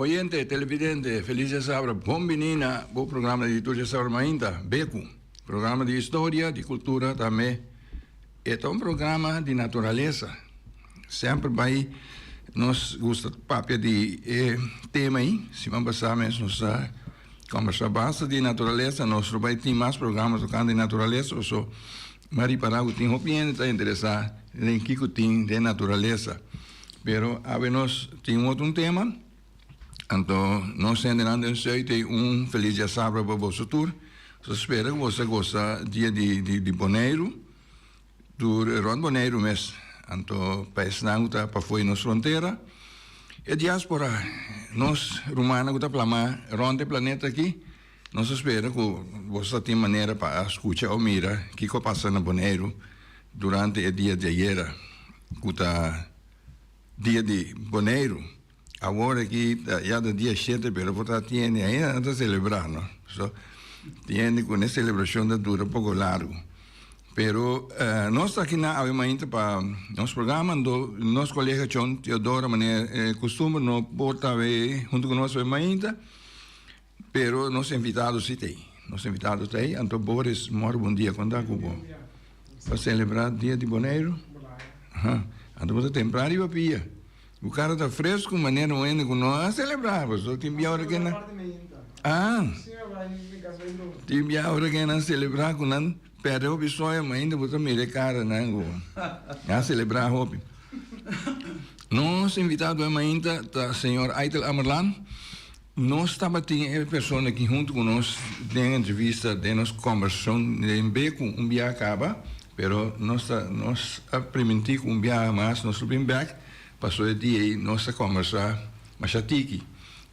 oyente, televidente, Felicia Sabra, bom-vinda ao programa de Liturgia Sabra Mainta, Beco, programa de história, de cultura também. É um programa de natureza. Sempre vai, nós gostamos de tema aí, se vamos passar mesmo, conversar bastante de natureza, nós vai ter mais programas tocando de natureza, ou Mari Parago tem opinião, está interessado em que tem de natureza. Pero a nós tem outro tema, então nós entrando em sei tem feliz dia sábado para você tour. Eu espero que você goste dia de Boneiro, do Ron Boneiro mesmo. Então país não está para fora nossa fronteira. E diáspora, nós romanos que está plama ronde o planeta aqui. Nós esperamos que você tenha maneira para escutar ou mirar o que passa na Boneiro durante o dia de ayer, que está dia de Boneiro. Agora que já é dia 7, mas você tem ainda a celebrar, não? Tem com essa celebração da dura pouco largo. Pero nós aqui na Avemainta para nosso programa, nosso colega John Teodoro, maneira costume não porta junto com nós Avemainta. Pero nós invitados sim tem. Nós invitados tem. Então, Boris, mora bom dia. Quando é que para celebrar o dia de Boneiro? Então, você temprano e papia. O cara está fresco, maneira ainda com nós celebrar. Você tem que hora que não. Tem que hora que não celebrar com não. Pero o pessoal ainda você mira cara não. Já celebrar hobby. Nós invitados ainda da senhor Aitel Amerlan. Nós estamos tendo pessoa aqui junto com nós, tem entrevista, tem nossa conversação em Beco, dia acaba, pero nós permitimos dia mais, nós subimos back, passou o dia e nós conversar, mas aqui,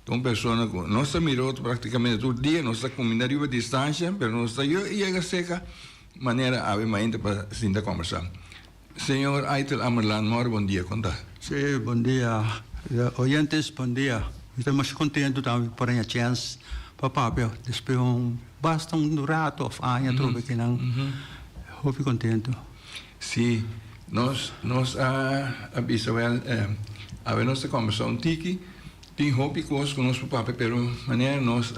então pessoa, nós mirou praticamente todo dia, nós combinamos a distância, pero nós chega seca, maneira a ver ainda para sim conversar. Senhor Aitel Amerlan, bom dia, conta. Sim, bom dia, oyentes, bom dia. Estamos contentes também por a chance para papel depois bastante rato of anos trouxe que não muito contente. Sim, nós habitual a ver nossa conversação tiki tem hobby coisas com nosso papel pero maneira nós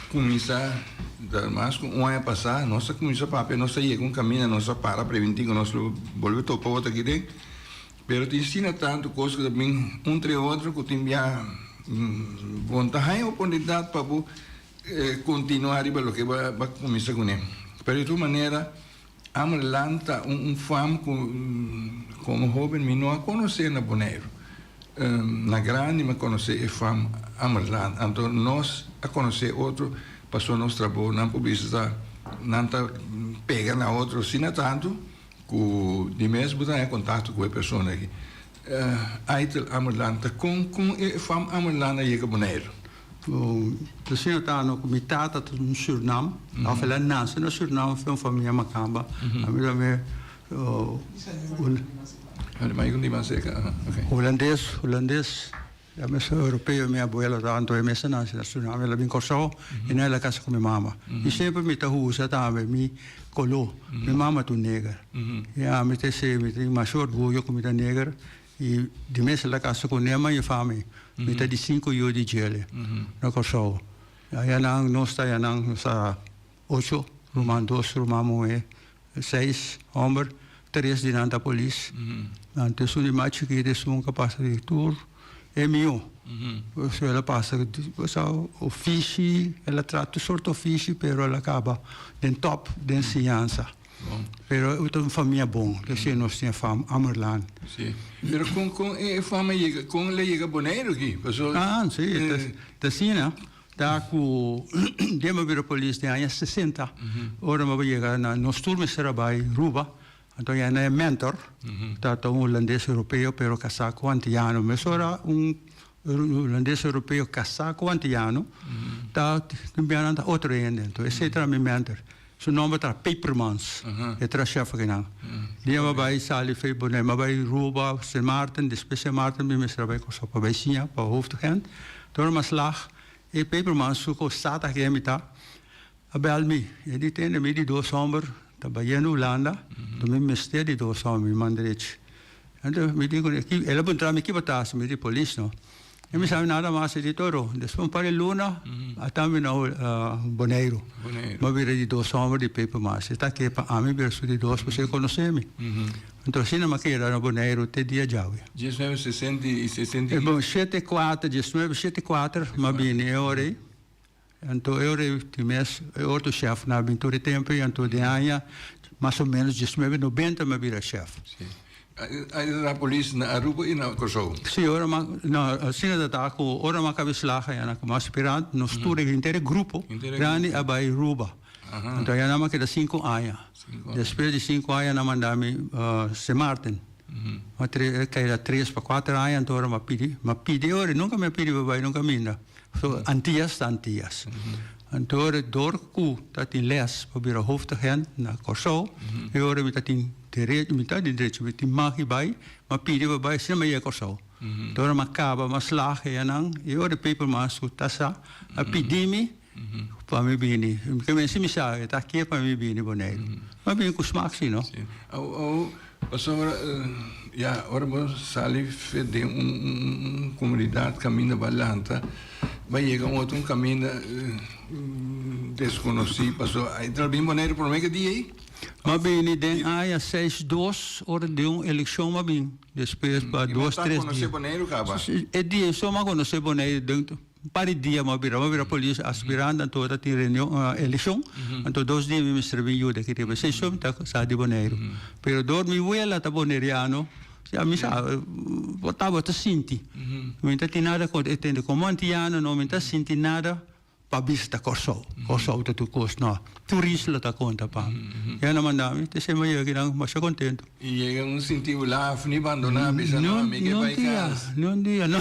começar dar mais com um ano passar nossa começa papel nossa ia com caminho nossa para prevenir que nós volver topa outra aqui dentro. Pero te ensina tanto coisas que também entre outros que tem já vontade e oportunidade para continuar e para o que vai começar com ele. Pero de maneira, Amerlanta fam como jovem me não a conhecer na Boneiro. Na grande me conhecer fam Amerlanta. Então nós a conhecer outro passou nosso trabalho na publicidade, não tá pega na outro, se não tanto. De mesmo botar em contato com a pessoa aqui. Aitel Amerlanta, com a fam Amerlanta e a Boneiro. O senhor está no comitado no Suriname, ao falar nasce no Suriname foi uma família macamba. A mim também holandês, a mesa europeu, minha abuela tanto é mesa nasce no Suriname, ela vem corso e na casa com minha mama. E sempre me tahusa também me colou, minha mama tu negra. E a me tem mais orgulho como da negra e de mês lá casa com minha mãe e família. Me tem de 5 anos de gelo, na corso. Aí nós está nang sa 8, Roman 2, Roman 6, homem, 3 de nada polícia. Antes sou de mais que de sua capacidade de tour. É meu. Ela passa o fiche, ela trata sorte de fiche, mas ela acaba den top da ciência. Pero eu tenho uma família bom, que se nós temos fama Amerlan. Sim. Pero com a fama com ela chega Boneiro aqui, pessoal. Sim, da China, da com dema vir a polícia de anos 60. Ora me vai chegar na nós turmas trabalho Ruba. Então, ele é mentor, tá holandês europeu, pero casaco antiano. Mas ora holandês europeu casaco antiano, tá cambiando outro ainda. Então, esse é meu mentor. Seu nome é Pepermans, é chefe que não. Dia vai sair foi bom, mas vai Ruba, Sint Maarten, depois Sint Maarten, me trabalho com sua pabecinha, para hoofdagent. Então, mas lá, e Pepermans suco sata que é mitad. Abelmi, ele tem me de 2 somber. Trabalhei na Holanda, também me estei de 2 anos, me mandei. Então, me digo, ela pun tra me que botasse me de polícia, não? E mi sabe nada mais de toro. Después para luna, até me não Boneiro. Mas vira de 2 sombras de paper mas. Está aqui para a mim verso de 2 você conhece-me. Então se não me queira no Boneiro te dia já. 1960 e 60. É bom 74, 1974, mas bem eu orei. Então eu orei mês outro chefe na aventura tempo então de ano mais ou menos 1990 me vira chefe. Aí a polícia na Aruba e na Kosovo. Sim, ora ma no sino da taco ora ma cabeçlaga ya na como aspirante no estudo inteiro grupo grande abai Aruba. Então ya nama que da 5 anos. Depois de 5 anos na mandami se Martin. Ma que era 3 para 4 anos então ora ma pedi ora nunca me pedi vai nunca minda. So antias. Então ora dor ku dat in les probeer hoofd te gaan na Kosovo. E ora met dat in direito, met die magie bij, maar pidi we bij, sim maar Kosovo. Door maar kaba, maar slagen en dan, je hoort de peper maar zo tassa, a pidimi, para mim bini. Porque me sim sabe, tá aqui para mim bini Boneiro. Mas bem com smaak sim, não? Pastor, ja, ora vos sali de comunidade caminho balanta, vai chegar outro caminho desconhecido, pastor. Aí também Boneiro por que dia aí? Maar bem, den aia 6-2, ora de eleição, mas bem, depois para 2-3 dias. Boneiro, caba? É dia, só mas conhecer Boneiro dentro. Para dia, mas vira polícia aspirante, então tá tem reunião, eleição, então 2 dias me servi eu daqui, tipo, 6 homens tá sa de Boneiro. Pero dormi uela tá boneiriano, já me sabe, botava tá sinti. Não tá tem nada com entende como antiano, não tá sinti nada. Pa vista Kosovo tá tu cos no turista tá conta pa ya naman dami te se mayo ginang mas contento e chega sentido lá ni abandonar bisa no amiga vai casa não dia no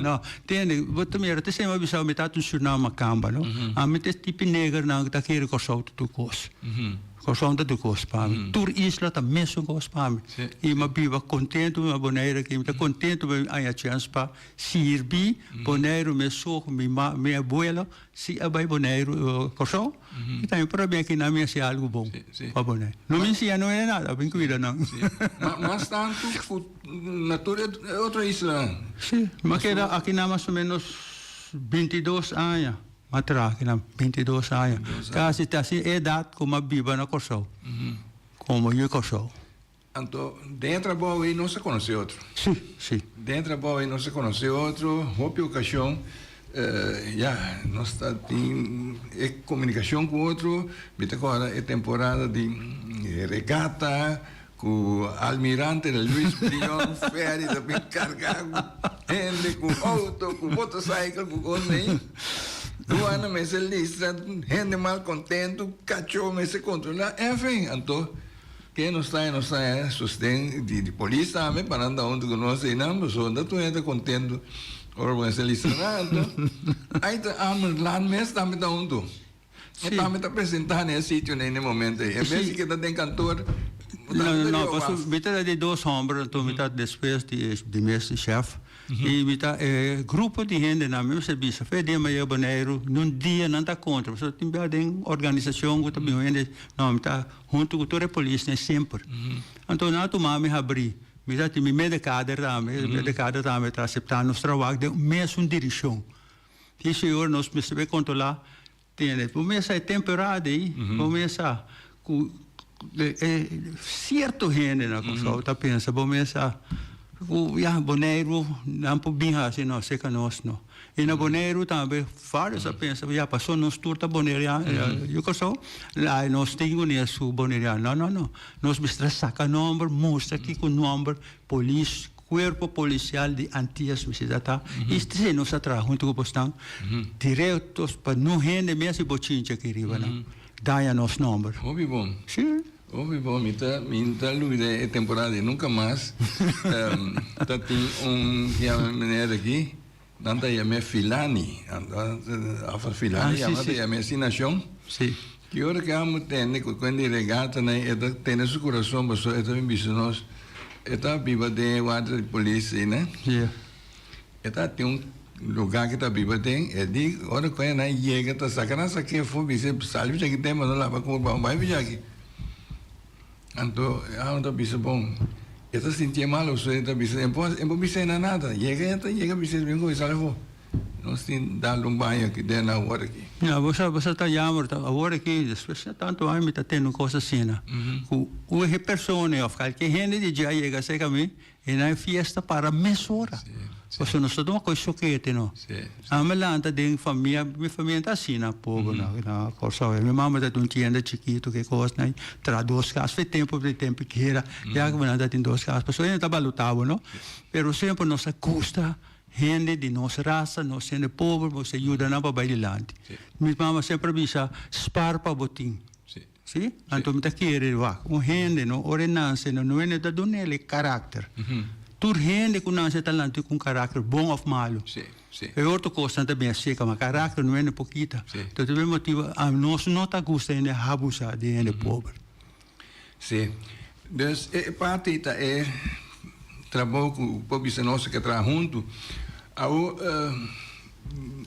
no tende boto mira te se ma bisa metatu surna makamba no a mete tipo neger na tá querer Kosovo tá tu cos Kosovo tá tu cos pa tur isla tá mesmo cos pa e ma biva contento ma Boneiro que tá contento a chance pa sirbi Boneiro me so me abuela si abay Boneiro Kosovo e também para bem aqui na minha se algo bom para Boneiro não me ensina não é nada bem cuida não mas tanto natura é outra isla sim mas que aqui na mais ou menos 22 anos atrás que na 22 anos quase está assim idade como a biba na Kosovo como eu Kosovo então dentro da boa aí não se conhece outro sim dentro da boa aí não se conhece outro houve ocasião já nós está em comunicação com outro viste agora é temporada de regata com o almirante Luís Brion Ferry também carregado gente com auto com motocicleta com coisa Duana me se listra, gente mal contento, cachorro me se controla, enfim, então, quem não está, sustém de polícia também, para andar onde conhece, não, mas onde tu está contento, ora me se listra, então, aí tá, lá mesmo também está onde, também está apresentando nesse sítio, nesse momento, é mesmo que está tem cantor, não, posso, metade de 2 hombres, então metade depois de mestre chefe, e grupo de gente na mesma serviço foi dia meio Boneiro num dia não está contra só tem bem organização que também gente não está junto com toda a polícia sempre então na tomar me abrir me dá me medicada também para aceitar nosso trabalho de mesmo direção e senhor nós me sabe controlar tem começa a temporada aí começa com certo gente na Kosovo tá pensa começa ja, Boneiro não pode assim não sei que nós não e na Boneiro também vários pensam já passou nos turta Boneiro eu Kosovo lá nós temos nisso Boneiro não nós precisamos sacar número mostra aqui com número polícia corpo policial de Antillas precisa tá este é nossa trabalho junto com o postão diretos para não render mesmo bochincha que riba não dá nosso número ouvi bom sim ouvi bom minta luida é temporada nunca mais tá tem que a menina aqui não tá me Filani a Filani a me assinação sim que hora que amo tem quando regata né é tem seu coração mas é também business é tá viva de guarda de polícia né é tá tem lugar que tá viva tem é de hora que é na chega tá sacando essa que foi você salve já que tem mas não lá para como vai vir aqui então, ando bisa bom. Esta sentia mal, o senhor está dizendo, não precisa nada. Chega, precisa vir com isso, algo. Nós temos dado banho aqui dentro da hora aqui. Ja, você está jammer, agora que depois tanto aí me está tendo coisa assim, né? O pessoa, of qualquer gente de já chega sei que mim, e na festa para mesura. Você não está uma coisa choquete, não? A minha lanta de família, minha família está assim, na povo, na coisa. Minha mãe está um tienda chiquito que coisa, né? Traz 2 casas, faz tempo que era, já que minha tem 2 casas, pessoal ainda está balutado, não? Pero sempre nos custa gente de nossa raça, nós sendo pobre, você ajuda na para bailante. Minha mãe sempre bisa spar para botim. Sim? Então, me está querendo, gente, não, ordenança, não é da donele caráter. Tur gente que não se talento com caráter bom ou malo. E outra coisa também é seca, mas caráter não é pouquita. Então, também motivo, a nós não está gostando de abusar de gente pobre. Sim. Dus, parte é trabalho com o povo nosso que trabalha junto.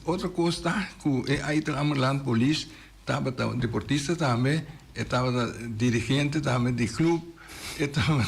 Outra coisa, que aí trabalhamos lá na polícia, estava deportista também, estava dirigente também de clube, estava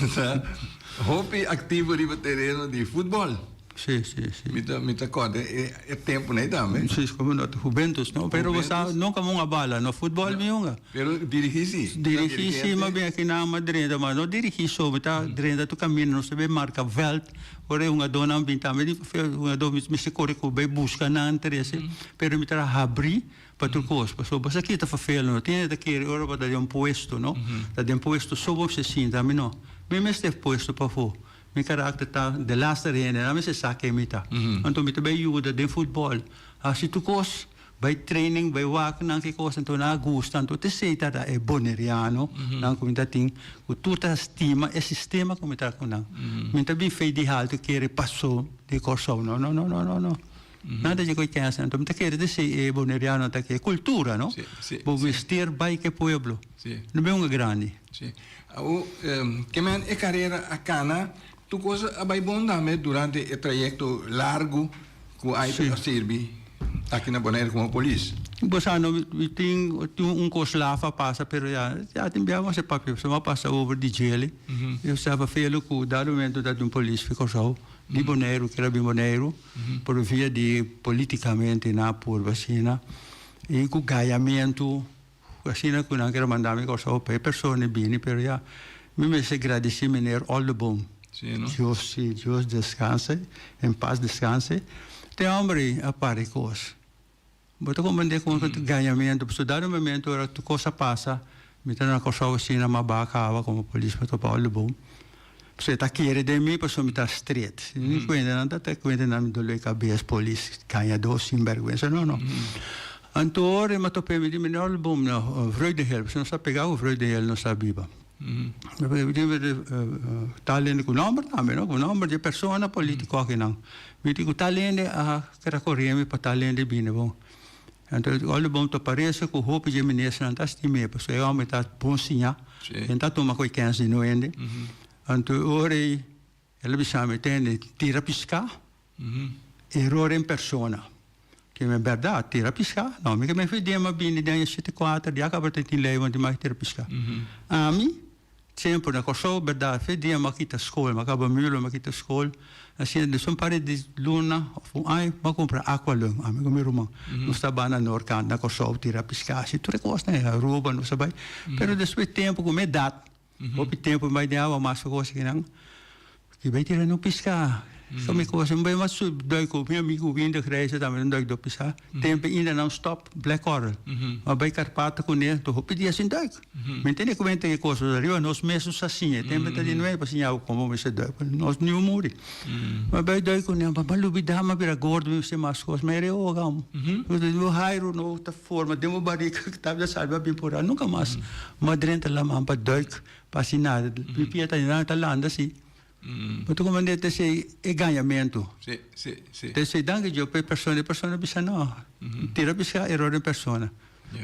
hobby ativo de terreno de futebol. Sim. Me acorda, é tempo, né, também? Sim, como no Juventus, não? Pero você nunca uma bala, no futebol nenhuma. Pero dirigi sim, mas bem aqui na Madrid, mas não dirigi só, tá dentro do caminho, não se vê marca Welt, ora uma dona ambita, uma dona me se corre com bem busca na interesse, pero me terá abrir para tu coisa, pessoal, você aqui está fazendo, não tem que ora para dar puesto, não? Dar puesto só você sim, também não. Me este puesto para fora. Mijn karakter está de laatste reden, dan is het zaken met dat. Want toen met bij judo, de voetbal, als je toekomst bij training, bij waken, dan kijk je toen naar goest, dan tot de zeta dat is boneriano, dan kom je dat ding, hoe tot dat stima, het systeem kom je daar kunnen. Mijn dat bij feit die haalt, een keer passo, die corso, no. Nada de coisa assim, então te quer dizer boneriano tá que cultura, não? Vou vestir by que pueblo. Não é grande. Sim. Que men a carreira a cana, tu coisa vai bom também durante o trajeto largo que aí para servir aqui na Bonaire como polícia. Você não tem coslava passa, pero já tem bem você papel, só passa over de gele. Eu estava feio com o dado momento da polícia ficou só. Di Bonaire, que era Bonaire, por via de politicamente na por vacina e com ganhamento vacina que não quero mandar me coisa para pessoas bem, pero já me se agradeci meneer Oldebom. Deus descanse, em paz descanse. Tem homem a pare coisa. Botou como mandei com ganhamento, por dado momento era tu coisa passa, me tá na coisa vacina mabaca como polícia para Oldebom. Você está querendo de mim, para me estar straight. Não cuida nada, até cuida nada do lei cabeça polícia, ganhador, sem vergonha, não. Então, eu me topei me disse, olha, bom, vreugdehel, você não sabe pegar o vreugdehel, não sabe ba. Eu disse, talento com nome, não, com nome de pessoa político aqui não. Me disse, talento a cara correndo para talento bem, bom. Então, olha, bom, tu parece que o roupa de ministro não está estimado, porque eu amo estar bom sim, então toma coisa que é não é. Então, ora, ela me chama, tem tira piscar, erro em persona. Que é verdade, tira piscar. Não, me fez dia, mas bem, dia 74, dia acaba de ter lei, mas mais tira piscar. A mim, sempre na coisa, verdade, fez dia, mas quita escola, mas acaba mil, mas quita escola. Assim, de são parede de luna, ai, mas comprar aqualung, amigo meu irmão. Não estava na norte, na coisa, tira piscar. Se tu recosta, né, rouba, não sabe. Pero depois tempo, com idade. Houve tempo mais de água, mais coisa que não. Que vai tirar no piscar. Só me coisa, não vai mais subir com meu amigo vindo da igreja também não do piscar. Tempo ainda não stop Black Coral. Mas vai carpata com ele, tu pedir assim doido. Me entende como é que coisa ali, nós mesmos assim, tempo tá de não é para assim algo como você doido. Nós não morre. Mas vai doido com ele, mas lubida, mas vira gordo, você mais coisas, mas é o gamo. Eu raio no outra forma, demo barriga que estava salva bem por aí, nunca mais. Madrenta lá mas para doido, para assim nada. Pipia tá lá anda assim. Mas tu como deve ser ganhamento. Sim. Deve danke eu para pessoa bisa não. Tira bisa erro de pessoa.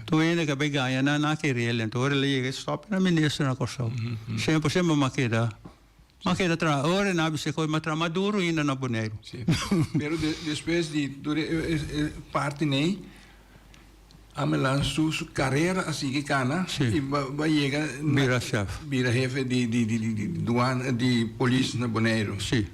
Tu ainda que vai ganhar na querer, então ora ele stop na ministra na coisa. Sempre maqueda tra, ora na bisa coi matra maduro ainda na boneiro. Sim. Pero depois de parte nem Amelan su carreira assim que cana Sim. e vai chegar Vira chef. vira jefe de douana de polícia na Bonaire. Sim.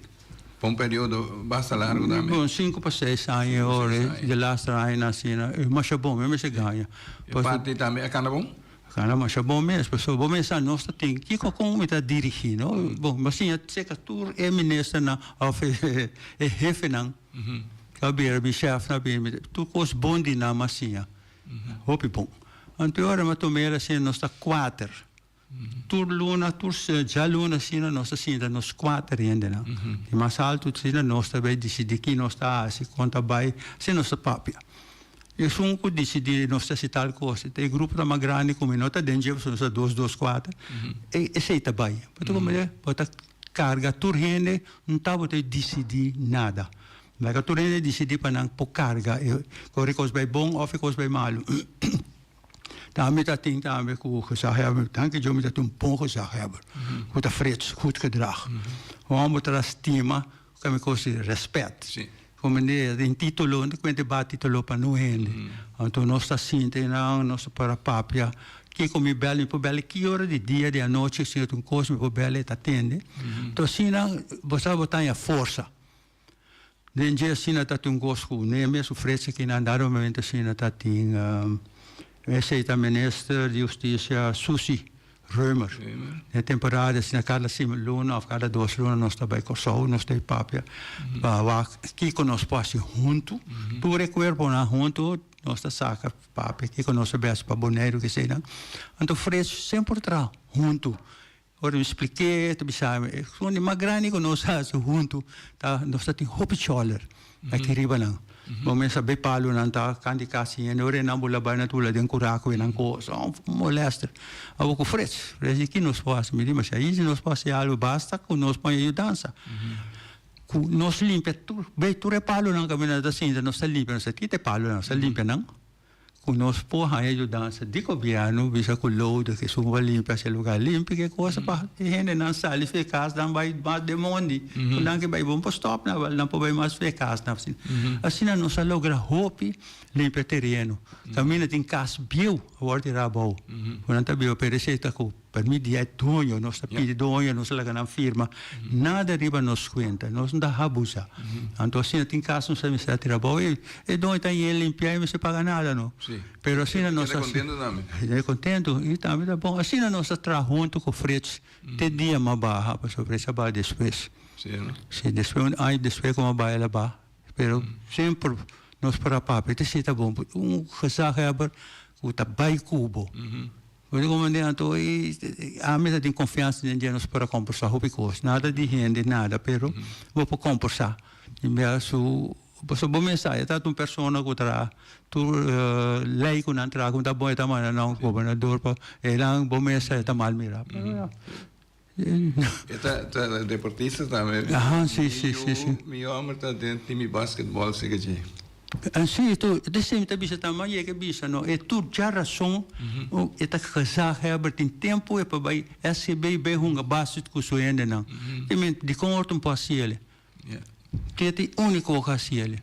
Por um período bastante largo também. Bom, 5 para 6 anos, ora, de laatste ano assim, mas é bom, mesmo se ganha. E parte também é cana bom? Cara, mas é bom mesmo, pessoal, bom mesmo, nós tem que como está dirigindo, bom, mas sim, sei que tu é ministro na, ou é chefe não, que chefe na bem, tu cos bom de na massinha, hope bom. Então agora mas tomei assim, nós está 4. Tur luna, tur já luna assim, nós assim, nós 4 ainda não. E mais alto assim, nós também decidir que nós está assim, conta vai, assim nós papia. E sunco decidi nós está tal coisa, tem grupo da magrani como nós está dentro, nós 2, 4. E sei tá vai. Porque como é, bota carga tur rende, não tá bota decidir nada. Mas a tur rende decidir para não por carga, corre coisa bem bom ou coisa bem malo. Daarmee dat ding daarmee gezag hebben. Dank je, dat een bon gezag hebben. Goed vrede, goed gedrag. We moeten dat stima, kan ik ook respect. Como in titolo, ik weet niet titolo para nu hende. Então nós está sinto não, nós para papia. Que come belo, por belo que hora de dia, de noite, se tu coisa por belo tá tende. Então assim não, você botar a força. Den dia assim não tá um gosto, nem mesmo frete que não dá no momento assim não tá tem esse é minister de Justiça Susi Reumer. Na temporada assim na cada semana ou cada 2 lunas nós está bem Kosovo, nós tem papia. Que conosco passe junto, tu recuerdo na junto, nós está saca papia que conosco bem para Bonaire que sei não. Então frete sempre tra junto. Ora me expliquei, tu sabe, quando uma grande conosco junto, tá nós tem hope choler. Aqui riba não. Bom, mas sabe palo não tá candicasi, e não não bola bem na tula de curaco e não coisa, molesta. A pouco frete que nos faz, me diz, mas aí se nos faz algo basta, com nós põe a dança. Nós limpa tu, bem tu repalo não caminhada assim, nós se limpa, nós te palo não, se limpa não. Com nós porra aí a dança de governo, bisa com load que só vai limpar esse lugar limpo que coisa para gente não sai eficaz não vai mais demondi não que vai bom para stop não vai mais eficaz não assim não se logra hope limpa terreno caminha tem casa bio agora terá bom quando tá bio pereceita com permite é dono nós tá pedindo dono nós lá na firma nada riba nos conta nós não dá abusa então assim tem casa não se me terá bom e dono tá em limpar e não se paga nada não. Pero assim nós está contento também. É contento e também tá bom. Assim nós está junto com fretes. Tem dia mais barra para sobre essa barra depois. Sim, depois aí depois como barra ela barra. Pero sempre nós para papo. Isso está bom. Gezag hebben, o tá bem cubo. Quando comandante aí a mesa tem confiança em dia nós para conversar sobre coisas. Nada de rende nada, pero vou para conversar. E mesmo Posso bom mensagem, tá uma pessoa que tra tu lei com entra com tá bom tá mas não governador para ela bom mensagem tá mal mira. Tá deportista também. Sim. Meu homem tá dentro time basquetebol sei que Assim, tu desse tá bisa também é que bisa não é tu já razão é tá casar Herbert em tempo é para vai SB bem hunga basket com sua ainda não. E me de conto um passiele. Que é único ocasião.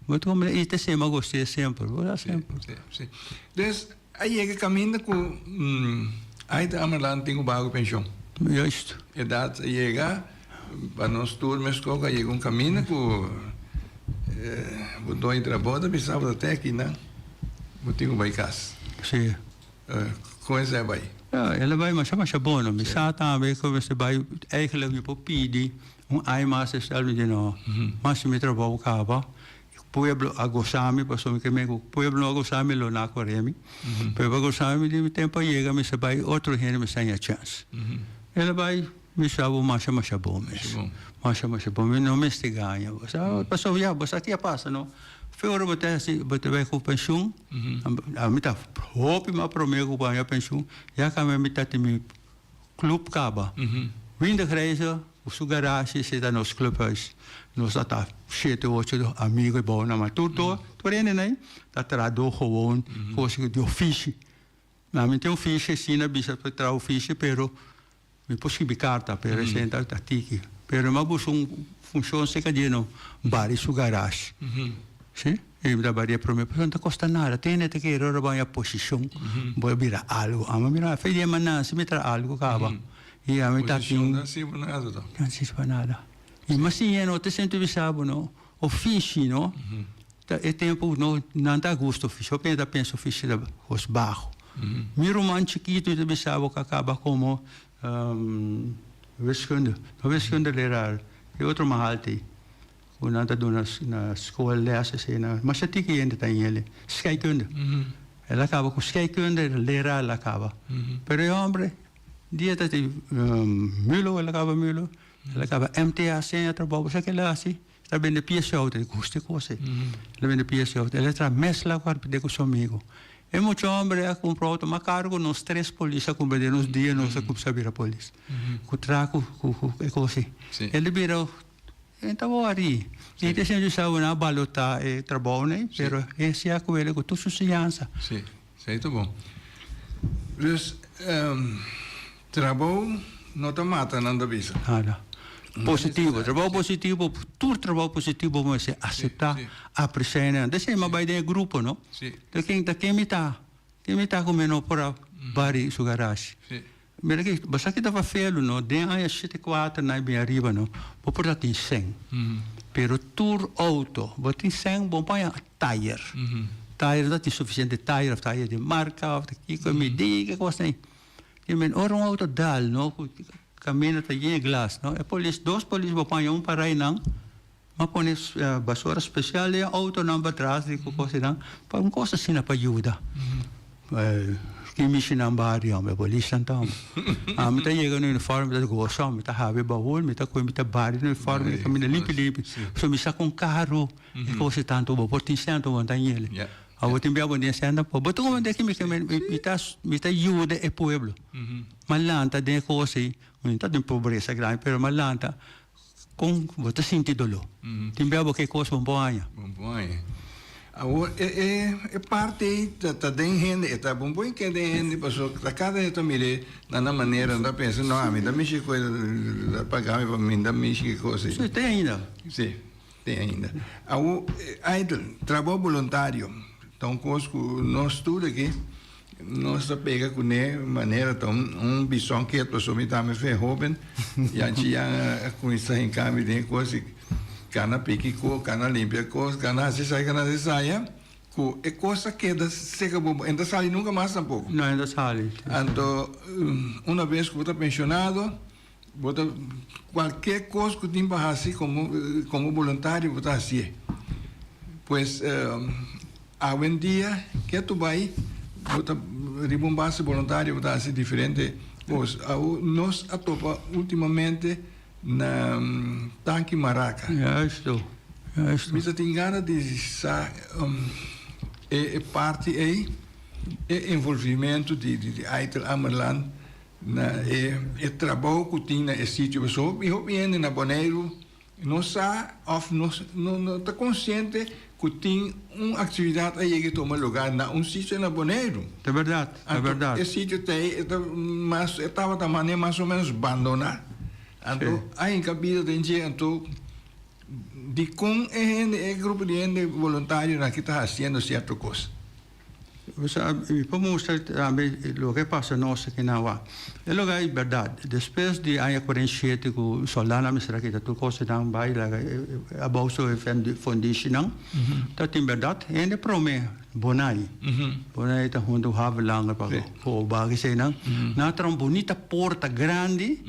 Mas como isso sempre gostei sempre, Sim. Então, aí é que caminha com aí tá amarlando tem um bago pensão. Justo. E data chega para nós turmas com aí um caminho com o dono trabalha pensava até aqui não. Eu tenho vai casa. Sim. Com esse vai. Ela vai mas bom, não me sabe também como você vai eigenlijk je pedir ai mas está ali de não. Mas me trabalho cava. Pueblo Agosami, passou que me Pueblo Agosami lo na Coremi. Pueblo Agosami de tempo chega me se vai outro gente me sem a chance. Ela vai me sabe mais bom mesmo. Mais bom, não me se ganha. Passou já, você aqui passa, não? Fora botar assim, botar vai com pensão. A mim tá hope ma promego para a pensão. Já que me tá tem clube caba. Vinda cresce o seu garagem se está nos clubes. Nós tá 7, 8 amigos bom na tudo ainda né tá trado gewoon coisa de ofício na mim tem ofício sim na bisa para tra ofício pero me possible carta pero senta tá tiki pero mas funciona se que não bar e su garagem Sí, y la varia promesa, pues no te cuesta nada, tiene que ir a una posición, voy a mirar algo, ama mira, fe de maná, si me trae algo, cava, y a mí está aquí, Posição assim, nada. não se faz nada. E mas sim, não te sento bisabo, não, o fish, não, é tempo, não tá gosto, fish, eu penso fish da os barro. Miro man chiquito de bisabo que acaba como wiskunde leraar, e outro mahalte. Kung nanta doon na school lessen ze na mas het ik in het aan scheikunde. Ela acaba com scheikunde leraar ela acaba. Pero hombre dia dat mulo ela acaba MTA sem trabalho você que ela assim está bem de pièce auto de custe coisa. Ela bem de pièce auto ela tra mesla com de com seu amigo. É muito hombre a comprar auto mas cargo nos 3 polícia com bem nos dias nos com saber a polícia. Com traco com coisa. Ele virou então, aí, e te sendo sabe na balota é trabalho, né? Pero esse é com ele com tua suciança. Sim, certo bom. Dus, trabalho não te mata, não te avisa. Nada. Positivo, trabalho positivo, tudo trabalho positivo, mas aceitar, apreciar. Desse é uma baita grupo, não? Sim. Da quem me tá comendo para bari su garagem. Sim. Mira que basta que tava feio, não? Den aí 74 na bem arriba, não? Vou por lá tem 100. Pero tour auto, vou tem 100, bom põe tire. Tire dat is suficiente tire de marca, of de que me diga coisa nem. E men ora auto dal, não? Caminha tá em glass, não? É dois polícia vou põe para aí não. Mas põe basura especial e auto não para trás de coisa não. Para coisa assim para ajuda. Que me ensinar barrio, me polícia então. Me tá chegando no uniforme da gosta, me tá have baú, me tá com me tá barrio no uniforme, caminha limpo. So me saca carro, e coisa tanto, vou por tinhando montanha ele. A outra bem abundância sendo, pô, botou como daqui me tá ajuda é pueblo. Malanta de coisa, não tá de pobreza grande, pero malanta com você sentido lo. Tem bem que coisa bom aia. Bom aia. É parte da gente, está bom que tem gente, passou, cada gente mire na maneira, não pensa, não, me dá mexer coisa, dá pagar para mim, dá mexer coisa. Sim, tem ainda. Sim, tem ainda. Aí, trabalho voluntário, então, nós tudo aqui, nós pega com a maneira, então, visão que a pessoa me dá me fez jovem, e a gente com isso em câmbio de coisa. Cana pique co, cana limpia co, cana se saia, co é coisa que da seca bom, ainda sai nunca mais tampouco. Não, ainda sai. Então, uma vez que você pensionado, você qualquer coisa que tem para fazer como voluntário, você assim. Pois, hoje em dia, que tu vai, você ribombar voluntário, você assim diferente. Pois, nós atopa ultimamente na Tanque Maraca. Mas tem ganas de é parte aí, é envolvimento de Aitel Amerland, é trabalho que tem na sítio, pessoal, e eu venho na Bonaire, não está consciente que tem uma atividade aí que toma lugar na sítio na Bonaire. É verdade, é verdade. Esse sítio estava da maneira mais ou menos abandonado. Então, aí em cabida tem gente, então, de como é grupo de gente voluntário que está fazendo certa coisa. Vamos mostrar também o que passa nós aqui na UA. É lugar é verdade. Depois de ano 47, que o soldado me será que está tudo coisa não vai lá, a bolsa é foundation não. Tá tem verdade. Ainda promete Bonai. Bonai está junto ao Havelang para o bagulho sei não. Na tram bonita porta grande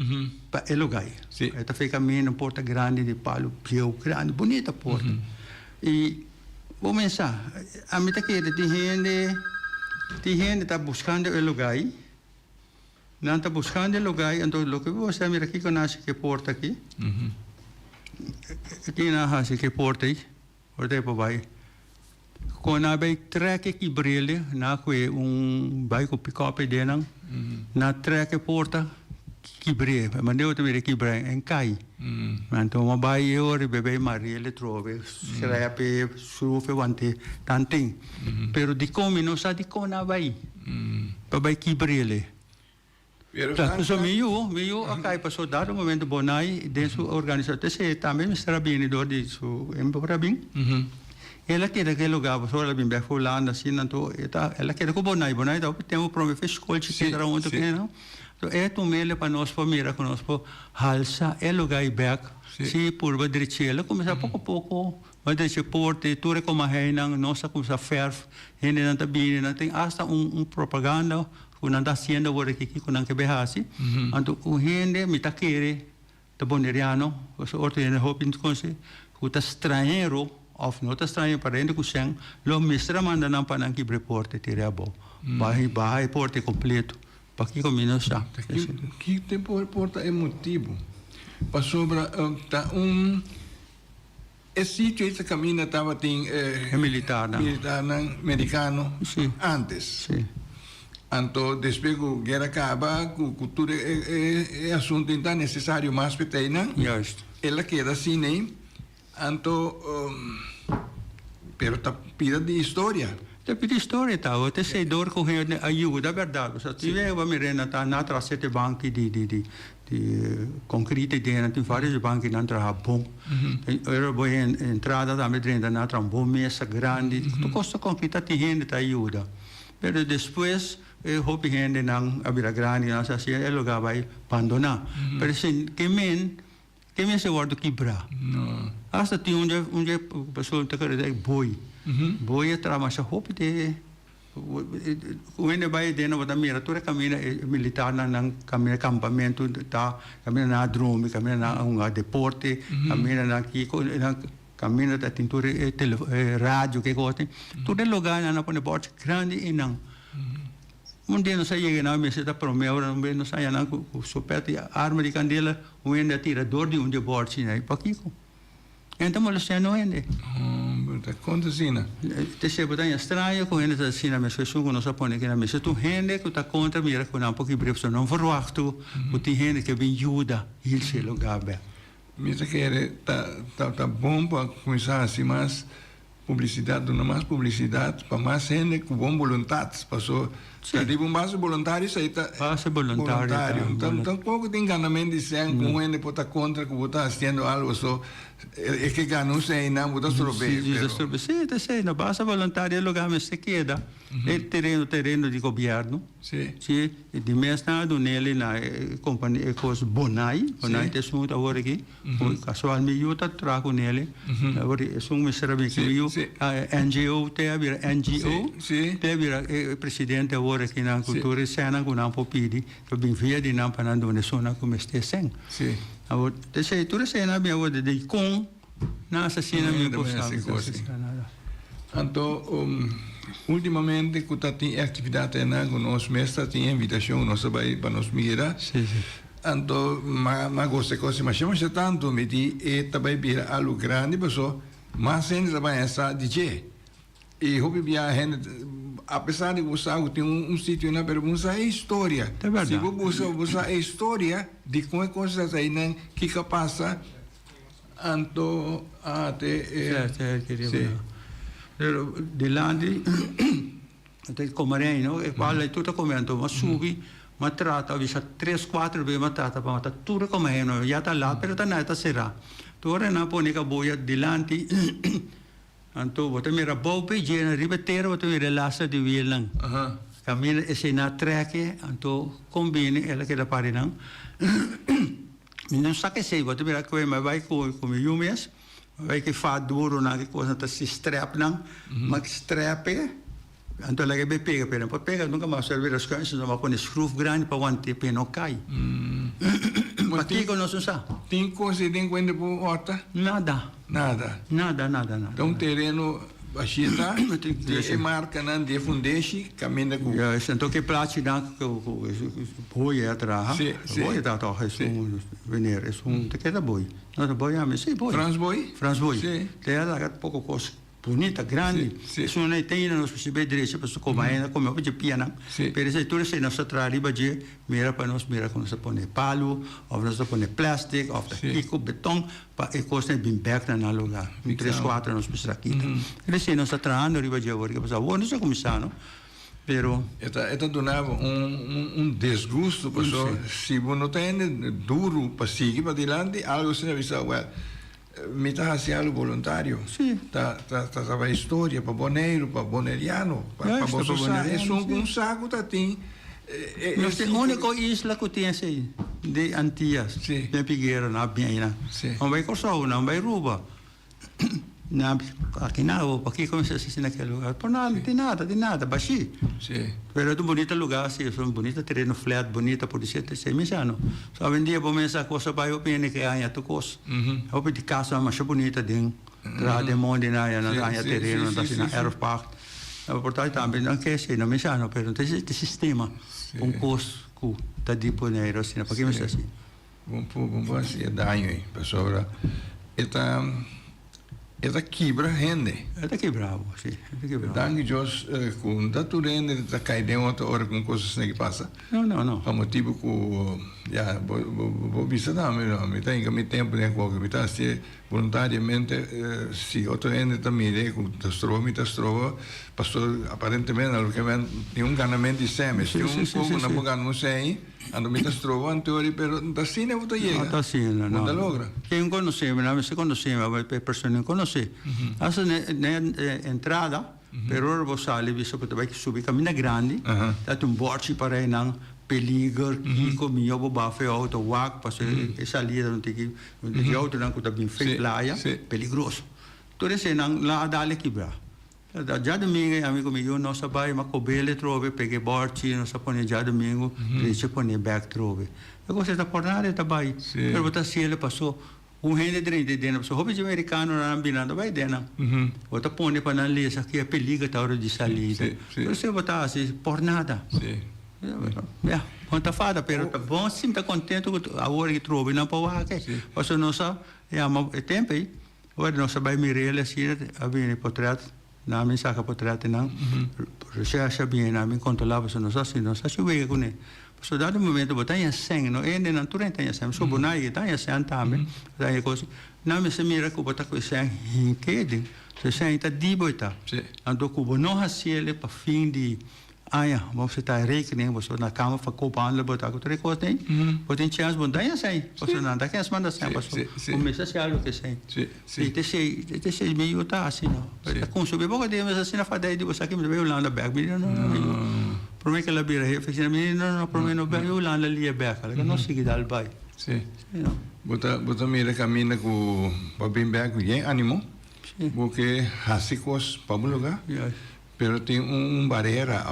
para o lugar. Está feito caminho porta grande de palo piau grande, bonita porta. E vou pensar, a mim tá querendo tem gente está buscando o lugar, não está buscando o lugar, então o que você mira aqui que nasce que porta aqui, aqui nasce que porta aí, porta aí para vai, quando a vai treque que brilha, na que vai com pick-up de não, na treque porta que brilha, mas eu também que brilha em cai. Então uma vai ora bebê Maria ele trove, serve sufe wante tanting. Pero di como não sabe de como na vai. Para vai que brilha. Então só meio acai para soldar no momento bonai dentro organização se também será bem do de su emprabin. ela quer que lugar, só ela bem fulano assim, então ela quer que bonai, então temos problema fez escola que era onde que não. Então tu mele para nós para mira conosco halsa é lugar e back, se por badrichela começa pouco a pouco, badriche porte, tu recomenda nang nossa começa ferf, hene nang tabi nang tem hasta propaganda quando anda sendo agora que quando que behasi, então o hende me taquere ta boneriano, o orto hene hopin conse, o ta estrangeiro of não está estranho para ele que o sen lo mistra manda não para que reporte tirabo vai porte completo para que combina já que tempo reporta é motivo para sobra tá esse sítio esse caminho estava tem militar americano antes então depois que a guerra acaba cultura é assunto então necessário mais pequena ela queda assim nem então pero tá pida de história. Tá pida história tá, o terceiro com ajuda verdade. Se tiver uma merenda tá na tracete banco de concreto dentro tem vários bancos na entrada bom. Era boa entrada da medrenda na entrada bom mesa grande. Tu costa concreta tem gente tá ajuda. Pero depois hope gente não abrir grande não se é lugar vai abandonar. Pero se que men se guarda quebrar. Hasta tinha onde pessoa te quer dizer boi trama se roupa de o ene vai dentro da mira toda caminha militar na caminha acampamento tá caminha na drone caminha na deporte caminha na aqui na caminha da tintura rádio que gosta todo lugar na põe bote grande e não onde não sai na mesa da promessa onde não sai na supete arma de candela onde atirador de onde bote né paquico então mas não é tá acontecendo te se botar estranho com ele assim na mesa que não se põe que na mesa tu gente que tá contra mira com um pouquinho breve não verwacht o tem gente que vem ajuda ele se lugar bem mesa que tá bom para começar assim mas publicidade não mais publicidade para mais gente com bom vontade passou Jadi base voluntário isso aí tá base voluntário então pouco tem enganamento de ser com ele pode contra que está fazendo algo só é que ganhou sem não botar sorvete sim na base voluntária lugar mas se queda é terreno de governo sim de mesmo nele na companhia cos Bonai tem sum agora aqui casualmente eu tá trago nele agora é sum mestra bem que eu NGO tem a vir NGO tem a vir presidente agora aqui na cultura e cena com não popidi que bem via de não para não zona como este sem sim agora deixei tudo cena bem agora de com na assassina me postar então ultimamente que tem atividade na com nós mestra tem invitação nossa vai para nós mira então mas gosto coisa mas chama tanto me di e também vira algo grande pessoa mas ainda vai essa DJ e hobby viagem apesar de você tem sítio na pergunta é história se você é história de como é coisas aí não que passa então até de landi até comarei não e fala tudo comendo mas subi mas trata visa 3-4 vezes mas trata para matar tudo comendo já tá lá pero tá nada será tu ora na põe que boia de landi então você mira bope gena ribeteiro você mira lasta de wielang caminha esse na treque então combine ela que da pare não não sabe se você mira que vai com yumes vai que fa duro na que coisa tá se strap não mas strap então ela que pega pega nunca mais servir as coisas não vai pôr screw grande para onde pé não cai mas que não se sabe tem coisa tem quando por horta nada então terreno baixita de marca não de fundeixe caminha com então que plate não que boi atrás boi tá venir é te queda boi não boi a sim boi France boi tem ela pouco coisa bonita grande isso não tem não se vê direito para comer como eu pedia piana pero se tudo se nossa trariba de mira para nós mira quando se põe palo ou nós se põe plástico ou kiko beton para coisa bem back na lugar 3-4 nós precisa aqui ele se nossa trando riba de agora que passa não sei como está não pero esta donava desgosto pessoal se você não tem duro para seguir para adiante algo se avisa well me está haciendo voluntario. Sí. Estava história para boneiro, para boneriano, para boneriano, um saco tá tem. A única isla que tem assim, de Antillas, Sim. de Figueira, na Biena. Não vai Corsau, não vai Ruba. Aqui não, aqui começa assim naquele lugar. Por nada, de nada, baixi. Sim. Pero é um bonito lugar, assim, é um bonito terreno flat, bonita, por isso é mexendo. Só vendia bom essa coisa para eu pensar que aí tu coisa. Eu pedi casa mais bonita dentro, de monte na área terreno, na aeropark. Portanto, também não quer ser, não mexendo, pero tem esse sistema, coisa que está disponível assim, para que mexa assim. Bom, assim, é daño aí, pessoal. Esta quebra rende. Está quebrado, sim. Está quebrado. Danke, Jos, com tanto rende, está caindo outra hora com coisas que passa. Não. Por motivo que, já, vou visitar, me tem que me tempo, né, que está se voluntariamente, se outro rende também, né, com me trova, pastor, aparentemente, tem ganamento de semes, tem pouco na boca, não sei, ando me trova, em teoria, pero da cine você chega. Está assim, não. Não logra. Quem conhece, não se conhece, mas a pessoa não conhece. Essa é entrada, pero você sabe, você vai subir caminho grande, dá bordo para ir não peligro, que comia o bafé auto wak, parce essa lida não tem que, de auto não que bem feito lá, peligroso. Tudo isso não lá dá-lhe quebrar. Já domingo, amigo meu, nós vai uma cobele trove, peguei bordo, nós põe já domingo, deixa põe back trove. Eu gostei da pornada, tá bem. Pero botar se ele passou gente dentro, pessoa, roupa de americano na ambulância vai dentro. Botar põe para na lista que é perigo tá hora de salida. Você botar assim pornada. Conta fada, pero tá bom, sim, tá contente com a hora que trove não para que. Você não sabe, é tempo aí. Agora nós vai mirar assim, a ver portrait. Namin sa kapatrat nang research bem namin controlava se nós assim nós acho bem com ele. So dado momento botar em sangue no é nem tudo tem assim so bonai tá em sangue também tá em coisa namin se mira que botar com sangue hinquede se sangue tá diboita ando cubo não haciele para fim de você está rekening, você na cama para coupar, botar com três coisas tem, tem chance bom daí assim, você não dá que as manda assim, você começa a ser algo que assim, esse meio tá assim não, com subir pouco de mas assim na fada de você aqui me veio lá na back, não, por mim que ela vira reflexão, não, por mim não veio lá na linha back, não sigue dal vai, bota mira caminha com para bem back, bem ânimo, porque hasicos para o lugar. Pero tem barreira,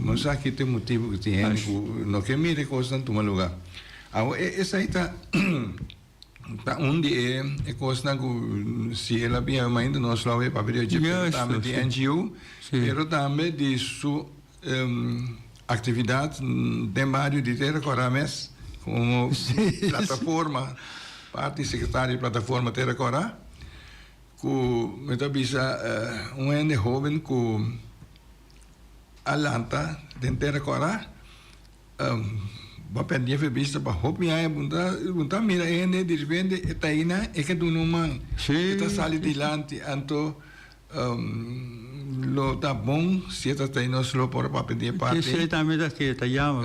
não sei que tem motivo que tem, não quer me recostar em um lugar. Essa aí está onde é coisa que se ela bem ainda nós lá é para ver também de NGO, pero também de sua atividade de vários de Terra Corá como plataforma, parte secretária de plataforma Terra Corá. Me está bisa ende jovem com Alanta dentro agora vai pedir vista para hopi aí bunda mira ende de repente está ina é que tu não man está sali dilante anto lo tá bom se está aí nós lo para pedir parte que também daqui tá chama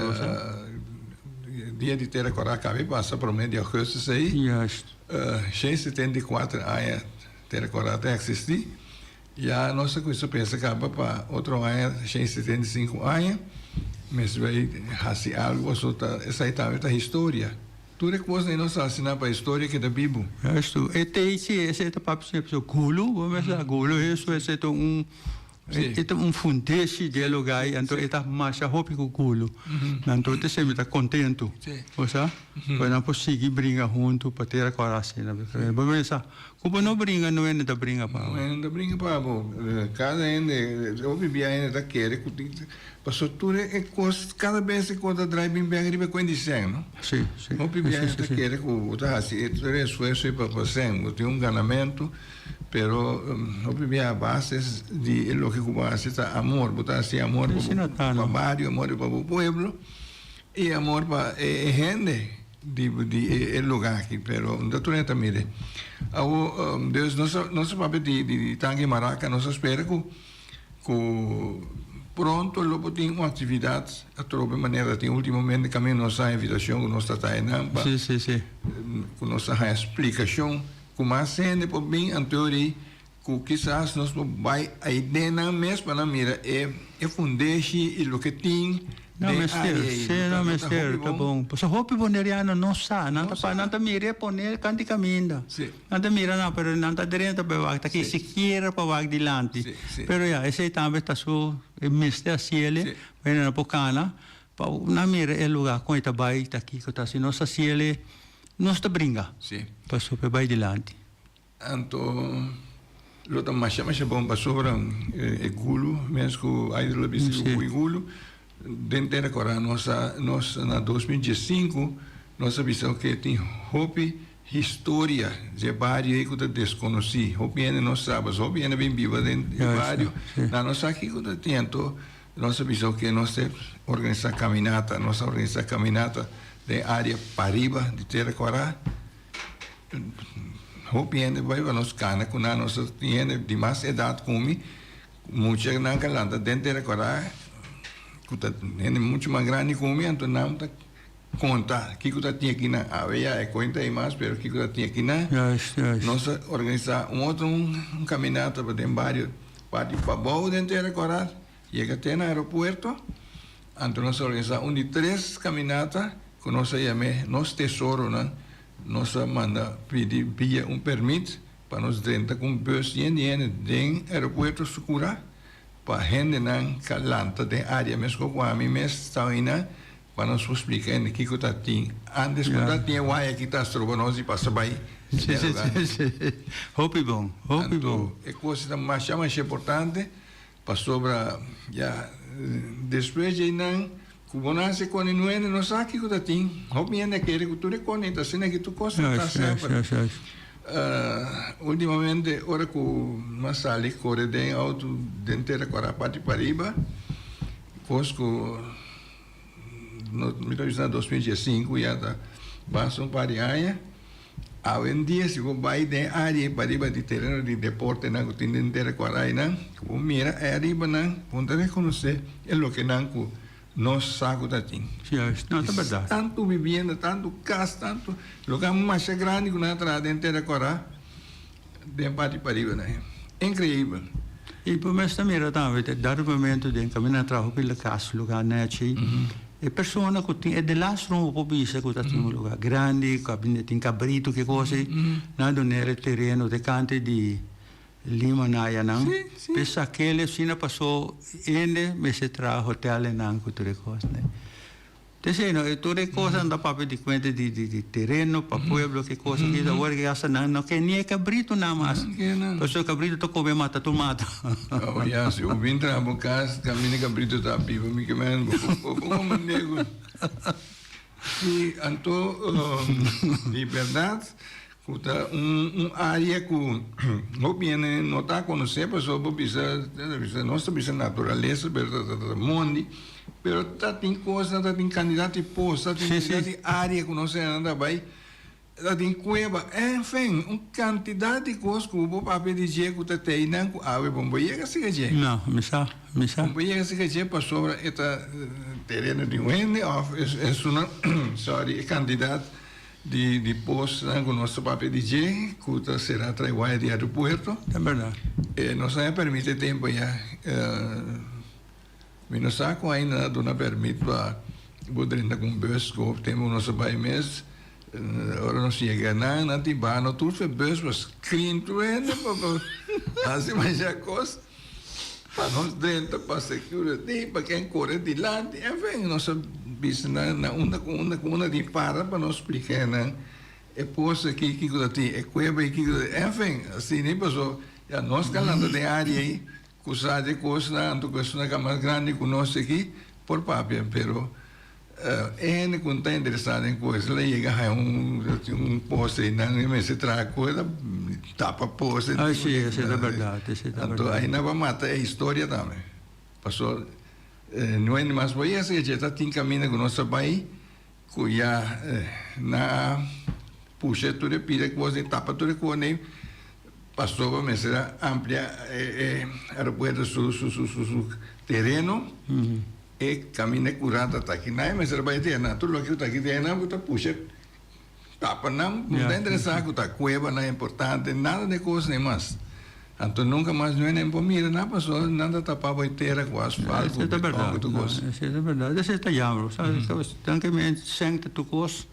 dia de ter agora cabe passa por meio de agosto aí 674 aí ter agora até existir e a nossa coisa pensa que acaba para outro ano 175 anos mas vai fazer algo essa etapa da história tudo é coisa que nós assinamos para a história que da Bíblia isso esse é papo sempre gulo vamos lá gulo isso é fundesse de lugar então é mais roupa com gulo então você sempre está contente você quando não seguir brinca junto para ter a coragem vamos pensar como não brinca não é nada brinca para não brinca para cada eu vivia ainda da querer passou tudo é coisa cada vez que quando driving bem riba com indicem não sim eu vivia ainda da querer com tá assim é esforço para fazer tem ganamento pero eu vivia a base de lo que Cuba hace está amor botar assim amor para o barrio amor para o pueblo e amor para gente de lugar aqui pero não tu nem mire Deus nosso papel de tangue maraca nós espera que pronto logo tem uma atividade a troca maneira tem ultimamente caminho nossa invitação que nós está aí não com nossa explicação como a cena por bem a teoria que quizás nós vai a ideia não mesmo para mira é fundeixe e o que tem não mestre tá bom pois hope boneriano não sa nanta pa nanta mire poner canti caminda nanta mira não pero nanta direta pa wag taki siquiera pa wag dilante pero ya esse também tá so mestre a ciele vem na pocana pa na mira é lugar com ita bai tá aqui que tá se nossa ciele nós tá brinca pa so pa bai dilante anto lo tam mais bom pa sobra e gulo mesmo aí do bicho o gulo dentro agora nós na 2015 nós visão que tem hope história de vários que desconheci hope ainda não sabemos hope ainda bem viva dentro de vários na nossa aqui que tento nós visão que nós organizar caminhada de área Pariba de Terracorá hope ainda vai nós cana com nós tem de mais idade como muita na calanda dentro de Terracorá é muito mais grande como então não tá conta que eu tinha aqui na aveia é conta e mais pero que eu tinha aqui na nós organizar outro caminhada para dentro vários para bom dentro de Terracorá chega até no aeroporto então nós organizar de 3 caminhadas que nós chamamos nosso tesouro né nós manda pedir via permit para nós dentro com bus e dentro aeroporto Sucura para gente não calanta de área mesmo com a mim mesmo está aí para nós explicar que que tá tem antes que tá tinha uai que tá sobre nós e passa by hope bom é coisa mais importante para sobra já depois de não cubonase com não é não sabe que tá tem hope ainda quer que tu reconheça sendo que tu costa tá sempre ultimamente ora que uma sala corre de auto dentro da Corapati Pariba cosco no 2015 já tá passam para área hoje dia se vou vai de área Pariba de terreno de deporte na que tem dentro da Coraiana como mira é arriba não ponta reconhecer é o que não nós saco da tim. Não, é verdade. Tanto vivenda, tanto casa, tanto lugar mais grande que nós traz dentro da Corá, dentro de Pariba, né? Incrível. E por mais também era também, dar momento de caminhar trabalho pela casa, lugar né, che. E pessoa que tem é de lá from o pisa que tá um lugar grande, cabine tem cabrito que coisa, nada nele terreno de cante de Lima na ya nang pesa aquele sina passou ende me se tra hotel nang kuture cos né te no tutte cose anda papo di quente di terreno pa pueblo che cosa che da guarda che asa nang no che nie cabrito na mas passou cabrito to come mata tu mata oh ya se o vintra bocas cammina cabrito da pivo mi che men como nego e anto de verdade Kuta área que não viene não está conhecer pessoa bisa nossa bisa natureza verdade mundo pero tá tem coisa tá tem candidato e posto tá tem área que não se anda vai tá tem cueva enfim quantidade de coisas que o papel de dia que tá tem não ave bomboia que se que não misa bomboia que se que para sobre esta terreno de wende é uma sorry candidato de posto com o nosso papel de G, que será traído de aeroporto. É verdade. Nós não permite tempo já. Nós saco ainda não permite para poder com bus, que temos o nosso país mesmo. Agora não chega nada, não tem bar, não tudo foi bus, mas crinto ainda, assim mais a coisa. Para nós dentro, para security, para quem corre de lá, enfim, nossa na uma de para nós explicar, né? É posto aqui que é cueva aqui, enfim, assim nem passou. Já nós falando de área aí, coisa de coisa, então coisa que mais grande que nós aqui por papel, pero é que não está interessado em coisa, lá chega um posto aí, não me se traz coisa, tapa posto. Ah, sim, isso é verdade, isso é verdade. Então aí não vai matar a história também. Passou não é mais por isso que já está tem caminho com nosso país que já na puxa tudo pira que você tapa tudo com nem passou para me será amplia aeroporto su terreno e caminho curado está aqui não é mas vai ter na tudo que está aqui tem na puxa tapa não está interessado tá cueva não é importante nada de coisa nem mais então nunca mais não é por mira não passou nada tapava inteira com asfalto Isso é verdade. Isso é verdade. Isso é tajamro. Sabe, tanto que me sente tu cos,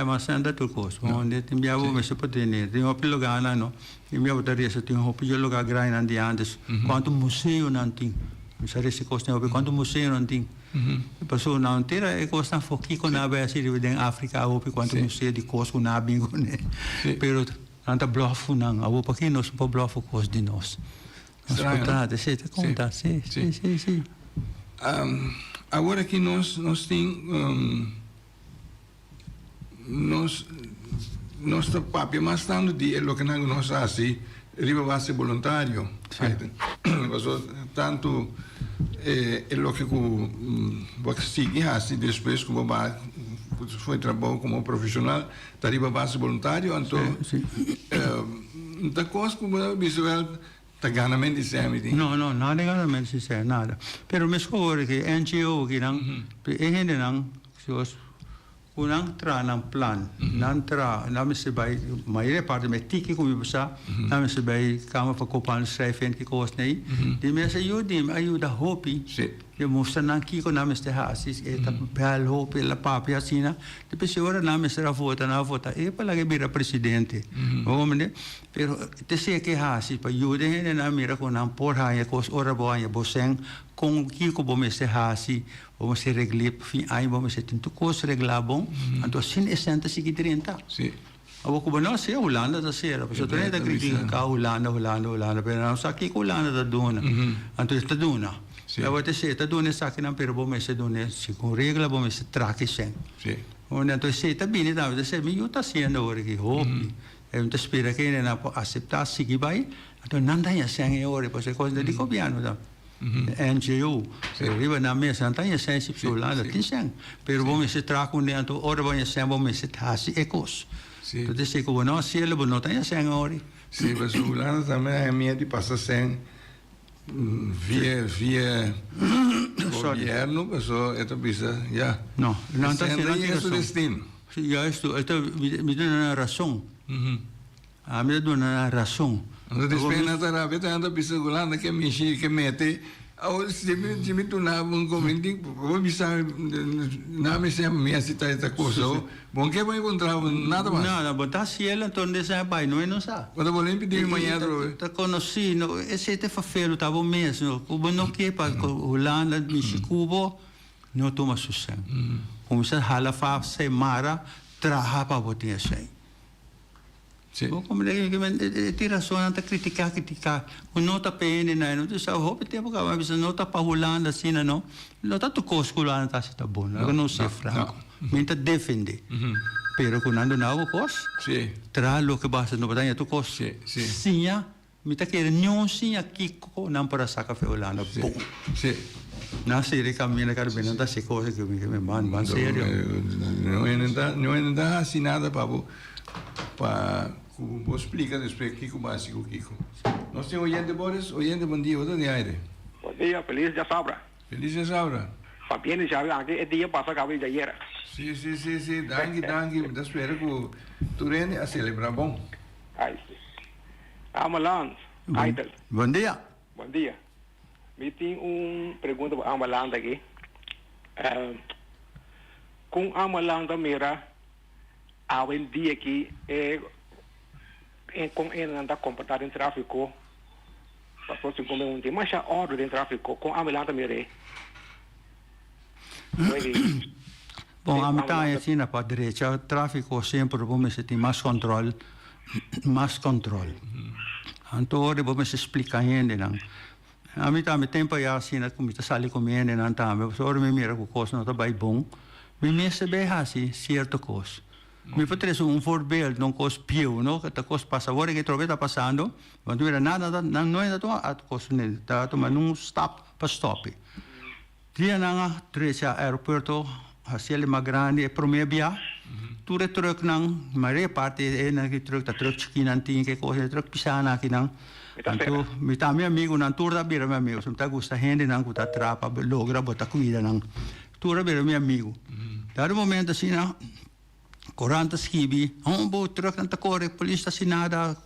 mas sente tu cos. Onde tem minha avó me se pode ter. Tem uma lugar lá, no. E minha avó teria se tem um lugar grande andi antes. Quanto museu não tem. Me sabe se costa não quanto museu não tem. Passou não inteira é costa foqui com a base em África ou quanto museu de cos com a bingo né. Pero anda bluff não. Avó para quem nós por bluff cos de nós. Ascoltate, siete conta, sì. Agora que nós temos nós papi mas tanto de lo que nós assim riba base voluntário tanto é lo que você sigue assim depois como foi trabalho como profissional da riba base voluntário então da coisa como visual ganamente sempre. No, nada ganamente sempre, nada. Pero me scopo che NGO che non gente non unang tra ng plan, nan tra, namin si bay, mayroon parte may tiki kung ibasa, namin si bay kama pagkupan schrijven kikos na di may sa yudim ayuda hopi, yung musta nang kiko namin sa hasis, tapal hopi la papi asina, di pa siguro namin sa rafota palagi bira presidente, pero tesi ke hasis pa yudim na namin ko nang porhaya kos ora boanya boseng kung kiko bome se hasi bome se reglip fin ay bome se tinto kos reglabong anto sin esenta sigidrenta abo ko bano se Holanda da sera so to da kritika ka Holanda pero na sa kiko Holanda da dona anto sta dona abo te se ta dona sa kinang pero bome se dona si kung regla bome se traki sen anto se ta bini da se mi yuta siendo ore ki hopi e un spera che ne na acceptar sigibay anto nanda ya sen e ore po se ko di ko piano da NGO, riba na mesa, antanya sensi psolanda, tinsang. Pero bom se traco ne anto ora bom se bom se tasi ecos. Tu disse que não se ele não tem sen ori. Sim, mas o lado também é minha de passar sen via governo, pessoal, é bisa, já. Não tá sendo isso destino. Já isto, me dá uma razão. Me dá uma razão. Então, depois na terapia, anda bisa gulanda que mexi, que mete. Se me tornar um comentário, vou bisa na mesa minha cita esta coisa. Bom que vai encontrar nada mais. Nada, botar se ele então dessa pai não sabe. Quando vou pedir manhã tá conheci, não, esse te fa felo tá bom mesmo. O bom que para Holanda, Mexico, não toma sucesso. Como se hala fa se mara traha para botar assim. Como ele tira só anta criticar, o nota PN não tu sabe hope tempo que mas nota para Holanda assim não nota tu cosculana tá se tá bom não sei franco minta defende pero quando não o cos tra lo que basta no batanya tu cos sim minta querer não sim aqui não para sacar fe Holanda bom na série caminha cara bem não tá se coisa que me man sério não é nada assim nada para vou explicar depois Kiko básico Kiko. Nós temos oyente Boris, oyente bom dia, de aire. Bom dia, feliz de sabra. Feliz de sabra. Fabiano já veio aqui, dia passa a vida ayer. Sim, danke, das espero que tu rene a celebrar bom. Ai. Amalan, Aitel. Bom dia. Bom dia. Me tem pergunta para Amalan aqui. Com Amalan da mira a dia aqui com ele anda comportar em tráfico passou se como um dia mas a ordem de tráfico com a melhor também bom a metade assim na para direita o tráfico sempre vamos ter mais controle então ora vamos explicar ainda não a metade tempo já assim na como está sali comendo não tá mas ora me mira com coisa não tá bem bom me se bem assim certo coisa mi potrei un voorbeeld non cos più no che cos passa ora che trovate passando quando era nada non è dato a cos ne dato ma non stop per stop dia nanga trecha aeroporto hacia le magrandi e promebia tu retrok nang mare parte e na che truck chinan tin che cose truck pisana kinang tanto mi ta mio amigo nan tour da bira mio amigo some ta gusta hende nang ku ta trapa logra bota cuida nang tour bira mio amigo da momento assim na 40 schibi, un po' terug naar de corre, politie sta sinada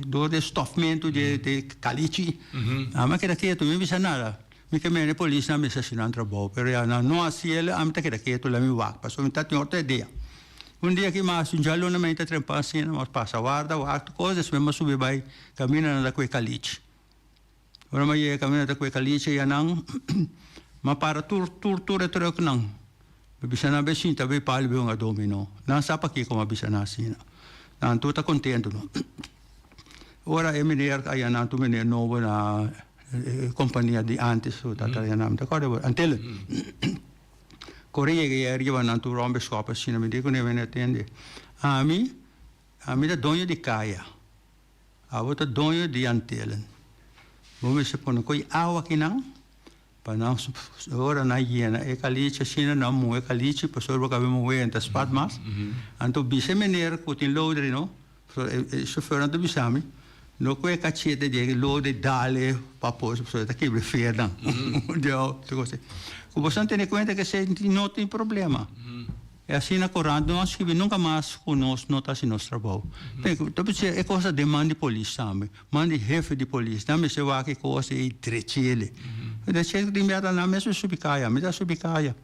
door de stofmento de calici. Ma che da che tu mi bisa nada. Mi che me ne police na mesa sinantra bo, pero ya no asiel am ta che da che tu la mi wak, paso mi tati orte dia. Un dia che mas un giallo na mente trempa sina, mas passa guarda, cose se ma subi bai cammina da quei calici. Ora ma ye cammina da quei calici ya nang ma para tur terug nang. Bisa na besin tabi palbi nga domino. Nan sapa ki ko mabisa na sina. Nan tuta contento no. Ora e meneer kaya nan tu meneer novo na compagnia di antes so tatarianam da kode antel. Korea che arriva nan tu rombe scopa sina mi dico ne vene attende. Ami da donio di kaya. Avota donio di antelen. Bome se pone koi awa kinang. Panang ora na hiena e calice sina na mu e calice pasor ba mo we enta spat mas anto bise meneer kutin loader no chauffeur anto bisami no ko e cacete de loader dale papos so ta che preferda dio te cose ku posan tener cuenta que se no tem problema e assim na correndo nós que nunca mais conosco nota si nostro trabalho então é coisa de mandi polícia sabe mandi jefe de polícia também se vai que coisa e trecele da certo di merda na mesa subicaya me da subicaya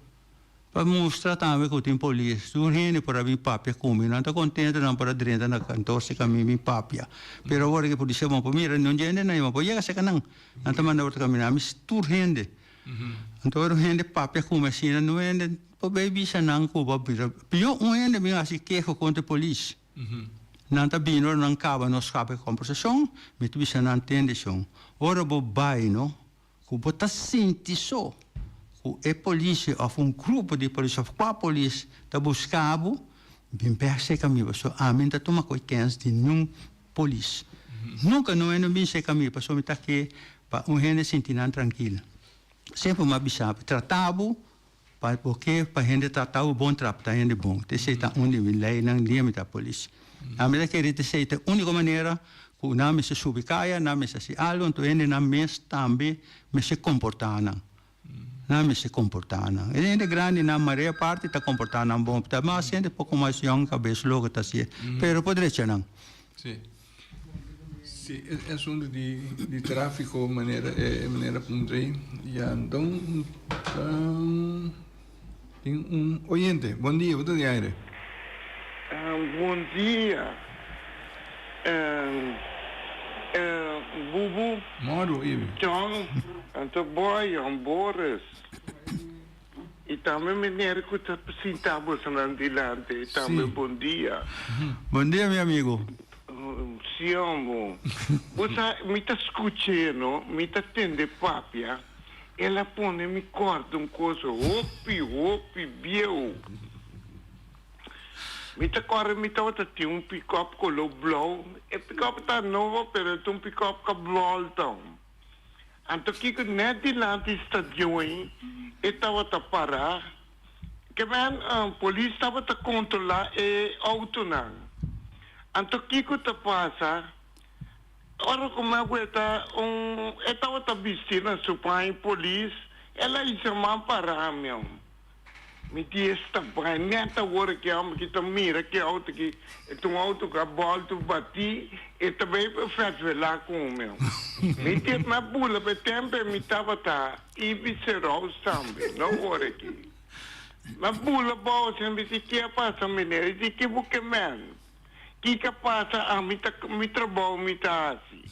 para mostrar também que tem polícia tu rende para vir papia come não tá contente não para dentro na cantor se caminho papia pero agora que polícia vão para mira não gente não vai chegar se canang então manda outra caminhar mas tu rende então rende papia come assim não rende para baby sanang ko ba pio rende me assim que contra polícia não tá bino não cava não escape compensação me tu bisa não entende som ora bo bai no ku bota senti so ku e polícia of grupo de polícia of qua polícia tá buscavo bem perse caminho so amen tá toma coitens de num polícia nunca não é no bem se caminho passou me tá que para gente sentir tranquila sempre uma bisa tratavo para porque para gente tratar o bom tratar gente bom te sei tá onde me lei não limita a polícia a mim que te sei tá única maneira ku nami se subikaya nami se si algo to ene na mes tambe me se comportana nami se comportana e ene grande na marea parte ta comportana bom ta ma sente pouco mais young cabeça logo ta si pero podre chanang sì sì è assunto di traffico maniera pundrei ya então tem oyente bom dia tudo de aire Bom dia. Bubu. Moro, Ibi. John. Anto boy, Boris. E também menino que está sentado andilante. E também bom dia. Bom dia, meu amigo. Siamo. Você me está escutando, me está tendo papia. Ela põe me corta coisa. Hopi, biu. Mi te corre mi te wata ti un pick-up color blauw. E pick-up ta novo pero tu un pick-up ka blauw tão. Anto kiko net di lanti stadion e ta wata para. Que men police ta wata controla e auto nang. Anto kiko ta pasa. Ora como aguenta e ta wata bistina supai police. Ela isa man para meu. Mi ti sta neta ora che am che ta mira che auto che tu auto che volto batti e também faz lá com meu mi ti ma bula per tempo mi tava ta e viscerò sambe no ora che ma bula bo sempre si che passa menere di che buche man chi che passa a mi trabalho mi ta asi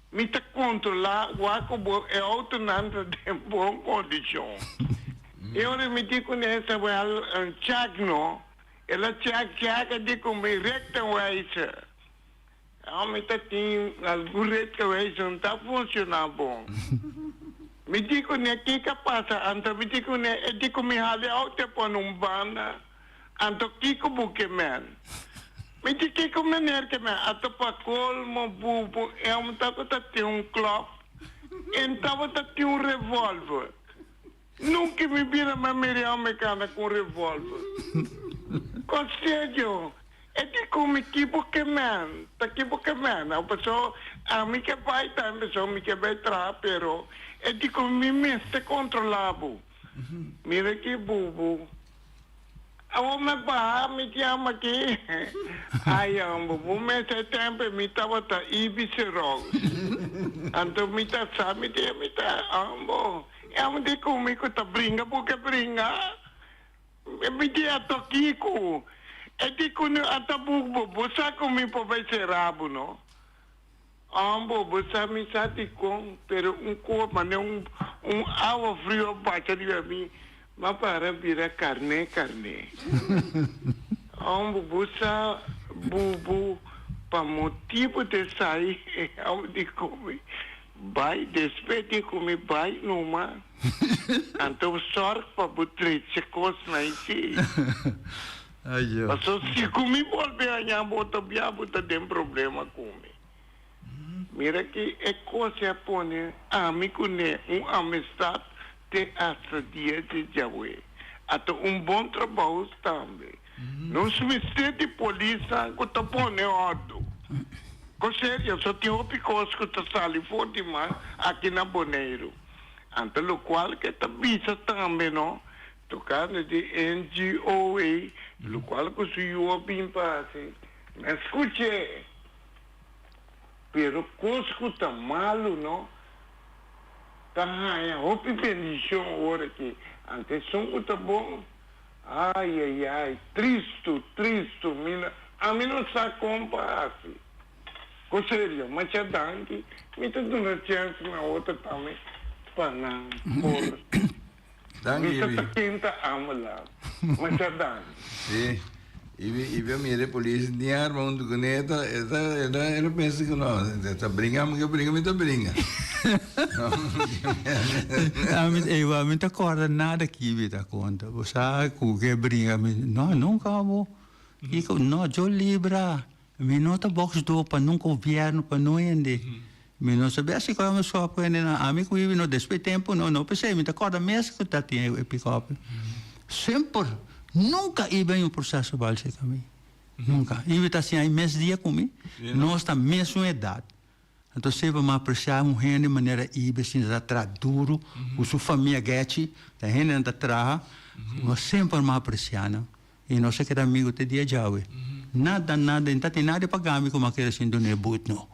mi ta controlla wa co bo e auto nanda de buon condizione. Eu me digo nessa well no ela check de como recta wise a me tá tem algoritmo wise não tá funcionando bom me digo né que passa anta me digo né é de como hale auto por um banda anto que como que man me digo que como né que man ato pa colmo bubu é tá tem um club então tá tem um revólver. Nunca me vira a Miriam mecânica com revólver. Conselho, é de como equipo que man, tá equipo que man, a pessoa, a mim que vai tá, a pessoa me que vai tra, pero é de como me meste controlado. Mira que bubu, Awo me ba mi chama aqui. Ai, ambo, o mês de tempo me tava ta ibisero. Anto me tá sabe de me tá ambo. Eu me comigo tá brinca porque brinca. Me dia toquico. É de quando atabu você comi por vai ser rabo, não? Ambo, você me sabe com, pero corpo, mas água frio bate de mim. Mas para virar carne. Você bubu para motivo de sair, eu de comer. Vai, despedir comer, vai numa. Então, sorte para botar se coisa na iti. Mas se comer, voltar a minha bota, minha bota tem problema comer. Mira que é coisa põe amigo né, amistade tem essa dia de Jaue. Até bom trabalho também. Não se me sente polícia que tá põe ordem. Com sério, só tem um picoso que tá saindo fora demais aqui na Boneiro. Então, o qual que tá bisa também, não? Tocando de NGOA, o qual que se eu bem passe. Mas escute. Pero coisa tá malo, não? Tá aí, hope bendição agora aqui. Antes som tá bom. Ai, triste, mina. A mim não sabe como assim. Com sério, mas já danke. Me tá dando chance na outra também. Para não, por. Me tá quinta amala. Mas já danke. Sim. E a minha polícia tinha arma do caneta, ela pensa que não, está brincando, que brinca, me brinca. Eu a mim tá acorda nada aqui, me tá conta. Você que brinca, não, nunca vou. Não, eu libra. Me nota box do para nunca governo para não ende. Me não sabe assim como só para na amigo vive no despeito tempo, não pensei, me tá acorda mesmo que tá tinha epicope. Sempre nunca iba em processo balse comigo. Nunca. Iba tá assim aí mês dia comigo. Nós tá mesma idade. Então sempre me apreciar um rende de maneira iba assim da tra duro, o sua família gete, tá rende da tra, mas sempre me apreciando. E nós é que era amigo te dia já, nada, não tem nada para gamer como aquele assim do nebut não.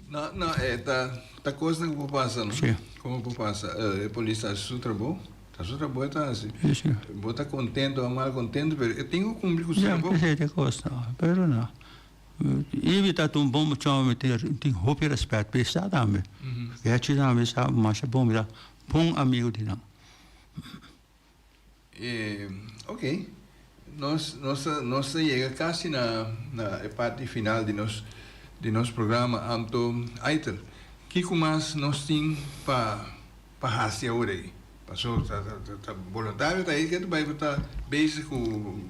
Não, tá coisa que passa, não? Sim. Como passa? A polícia está trabalho? Está trabalho, está assim. Sim. Está contente ou mal contente, mas eu tenho que cumprir com o seu trabalho. Não, que coisa, pero não. E tá tão bom, chama tem roupa e respeito, pensar também. Que é tirar também, sabe, mas é bom amigo de não. Ok. Nós chega quase na parte final de nosso programa, Anto Aitel. O que mais nós temos para fazer agora aí? Passou, tá voluntário, tá aí que tu vai estar basic com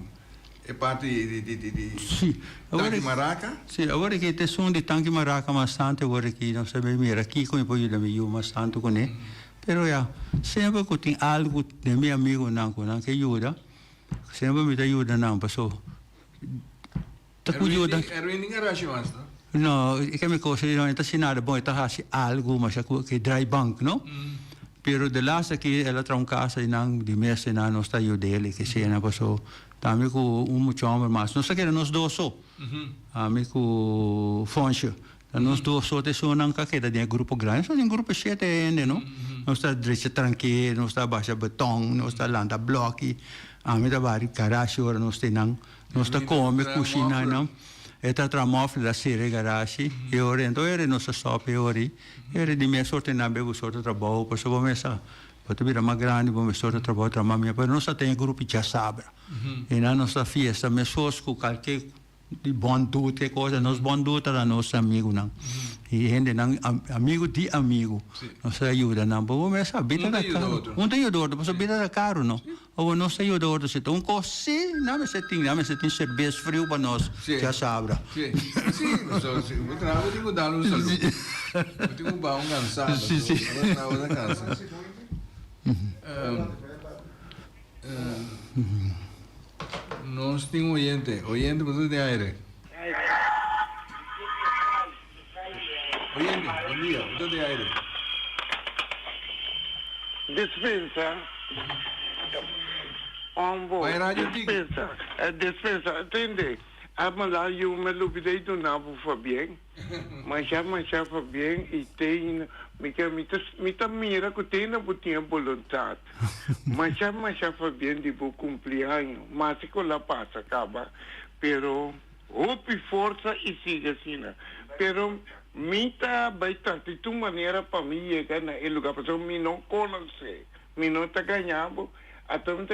a parte de tanque maraca? Sim, agora que tem som de tanque maraca bastante, agora que não sabe mira aqui como pode dar meio bastante com ele. Pero sempre que tem algo de meu amigo não que ajuda, sempre me ajuda não, passou. Tá com ajuda. É ruim garagem mais, não? Não, é que me coisa não está sinada bom, está fazendo algo, mas que dry bank, não? Pero de lá que ela traz casa e não de mês não nós está ajudando, que se não passou. Também com muito homem mais, nós queremos nós dois só. Amigo Foncho. Nós dois só te sonam que da de grupo grande, só de grupo 7 ainda, não? Nós está direito tranquilo, nós está baixa betão, nós está landa bloque, a mim tá vari garagem ora nós tem não, nós está come cozinha não, está tramofle da série garagem, e ora então era nossa sopa ora, era de minha sorte na bebo sorte trabalho, por isso vamos essa, pode vir mais grande, vamos sorte trabalho trama minha, mas nós tem grupo já sabra, e na nossa fiesta, mas só com qualquer de bom tudo, que coisa, nós bom tudo era nosso amigo não, e gente não amigo de amigo, nós ajuda não, porque vamos essa vida da caro, tem outro, mas a vida da caro não, ou nós ajuda outro, se um coisa, não me tem cerveja frio para nós, já sabra. Sim, eu tenho que dar um saludo, eu tenho que dar um cansado, eu cansa. Nós temos oyente você tem aire. Oyente, bom dia, você tem aire. Dispensa, Ombo, Vai rádio despensa, atende. Lá eu me lubidei do nabo Fabien, mas já Fabien e tem, me mira que tem na botinha vontade. Mas já Fabien de bo cumpleaños, mas se lá passa, acaba, pero hope força e siga assim, pero mita baita de tu maneira para mim chegar na lugar, porque me não conhece, me não tá ganhando, até me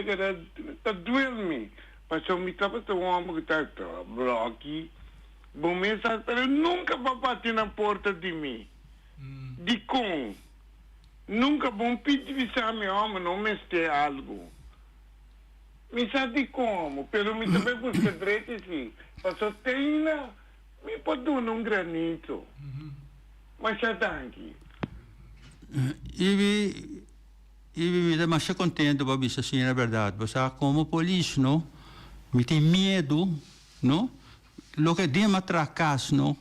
tá doendo me. Mas eu me estava tão homem que está bloque, bom mensagem, pero nunca vai bater na porta de mim. De com, nunca vão pedir visa meu homem não me esteja algo. Me sabe de como, pero me também busca direito assim. Mas eu tenho, me pode dar granito. Mas já está aqui. E me dá mais contente para isso assim, na verdade. Você como polícia, não? Me tem medo, não? Lo que dem atracas, não?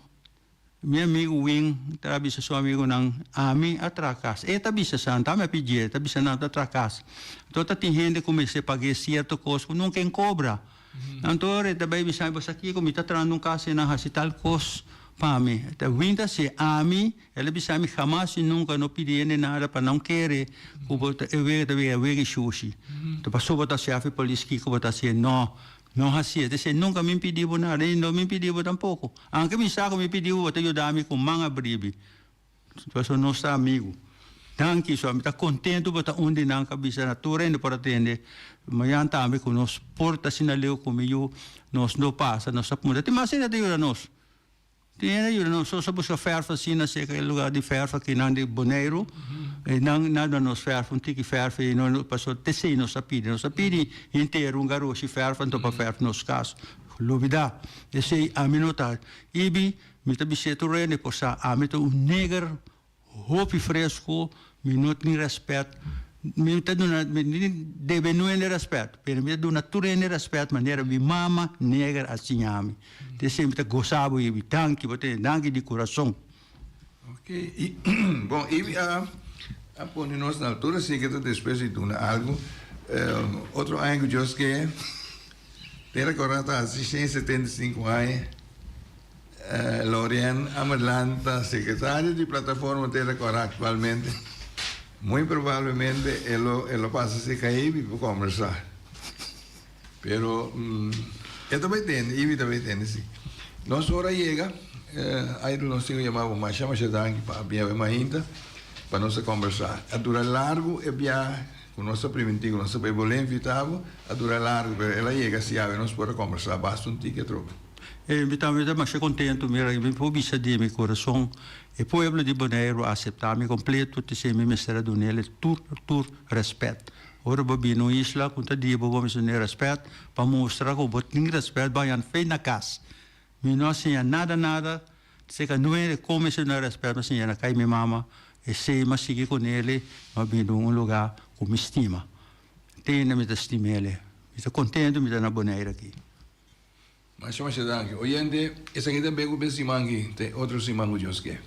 Meu amigo Wing, trabalha seu amigo não, a mim atracas. Bisa santa, me pedir, bisa não atracas. Toda tem gente comecei a pagar certo custo, nunca cobra. Então, também bisa você aqui como está trazendo um caso na hospital custo para mim. Então, vinda se a mim, ela bisa me jamás e nunca não pedir nada para não querer, como eu vejo sushi. Então, passou botar chefe polícia que botar se não. Não assim, disse nunca me pediu nada, e não me pediu tampouco. Anche me saco me pediu para ajudar-me com manga bribe. Então, nosso amigo. Danke, só me está contente para onde não cabeça na torre para atender. Mas também com nós porta sinaleu comigo, nós não passa, nós sabemos. Tem mais ainda de ajuda nós. Tem ajuda nós, só busca ferfa assim, na seca lugar de ferfa que não de boneiro. E nada nos ferfa, um tique ferfa e não passou tecei nos sapide inteiro garoto ferfa então para ferfa nos casos. Lubida, esse a minuta. Ibi, me tá bicheto rene por sa a me um neger hopi fresco, minuto ni respeito. Me tá dando deve não é respeito, pero me dá natura é respeito maneira me mama neger assim a mim. Esse me tá gozado e tanque, bote danke de coração. Ok, bom, e a ponernos na altura, sí que después de algo, otro año yo es que te recordaste hace 175 años, Lorien Amarlanta, secretario de plataforma, te recuerda actualmente, muy probablemente él lo pasa a se caer y puede conversar. Pero, él también tiene, y también tiene, sí. Nos hora llega, ahí nos sigo llamando Machama Chedangi para ver más ainda, para nós conversar. A dura largo é bia com nossa primitiva, nossa bebê invitava, a dura largo, ela chega se abre, nós podemos conversar, basta ticket troca. Me também mais contente, me pobisa de meu coração, e povo de Bonaire aceitar me completo, te sei me mestre do nele, tur respeito. Ora babino isla, conta dia vamos ter respeito, para mostrar que o botinho respeito vai an fei na casa. Me não sei nada, se que não é como se não respeito, mas se na cai minha mama. E se mas sigue com ele, mas vindo lugar com estima. Tem me estima ele. Estou contente me na Bonaire aqui. Mas chama-se Danke. Hoje essa aqui também é o Simangi, tem outro Simango Joske.